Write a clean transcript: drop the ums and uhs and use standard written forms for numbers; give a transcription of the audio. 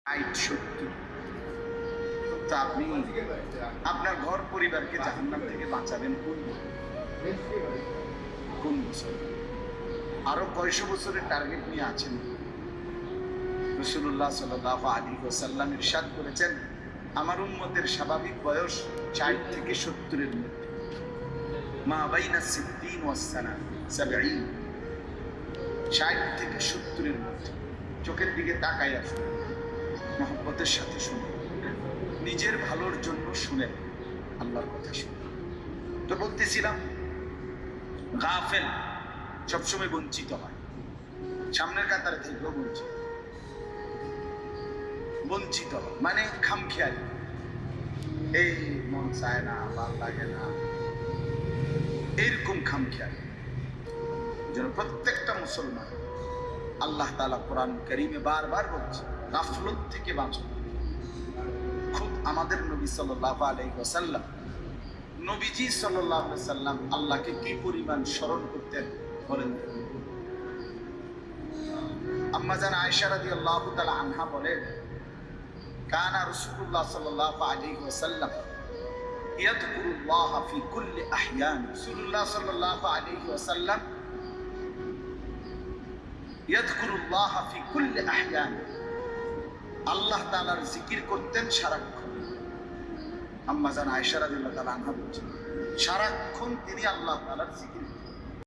সত্যি তো আপনি আপনার ঘর পরিবারকে জাহান্নাম থেকে বাঁচাবেন কোন বছর? আরো কয়শো বছরের টার্গেট নিয়ে আছেন? রাসূলুল্লাহ সাল্লাল্লাহু আলাইহি ওয়াসাল্লাম ইরশাদ করেছেন, আমার উম্মতের স্বাভাবিক বয়স ৬০ থেকে ৭০-এর মধ্যে। মা বাইনা সিদ্দিন ওয়াস সানা ৭০, ৬০ থেকে ৭০-এর মধ্যে। চোখের দিকে তাকাই আসুন, মহব্বতের সাথে শুনুন, নিজের ভালোর জন্য শুনেন, আল্লাহর কথা শুনুন। তো বলতেছিলাম, গাফেল সবসময় বঞ্চিত হয়, সামনের কাতারে থেকেও বঞ্চিত মানে খামখেয়ালি, এই মন চায় না, ভাল লাগে না, এইরকম খামখেয়ালি। যেন প্রত্যেকটা মুসলমান, আল্লাহ তাআলা কোরআন কারীমে বারবার বলছে, গাফলত থেকে বাঁচো। খুব আমাদের নবী সাল্লাল্লাহু আলাইহি ওয়াসাল্লাম, নবীজি সাল্লাল্লাহু আলাইহি ওয়াসাল্লাম আল্লাহকে কি পরিমাণ স্মরণ করতেন বলেন। আম্মা জান আয়েশা রাদিয়াল্লাহু তাআলা আনহা বলেন, কানা রাসূলুল্লাহ সাল্লাল্লাহু আলাইহি ওয়াসাল্লাম ইয়াযকুরুল্লাহ ফি কুল্লি আহয়ান। রাসূলুল্লাহ সাল্লাল্লাহু আলাইহি ওয়াসাল্লাম ইয়াযকুরুল্লাহ ফি কুল্লি আহয়ান, আল্লাহ তাআলার জিকির করতেন সারাক্ষণ। আম্মা জান আয়েশা রাদিয়াল্লাহু তাআলা আনহা বলেন, সারাক্ষণ তিনি আল্লাহ তাআলার জিকির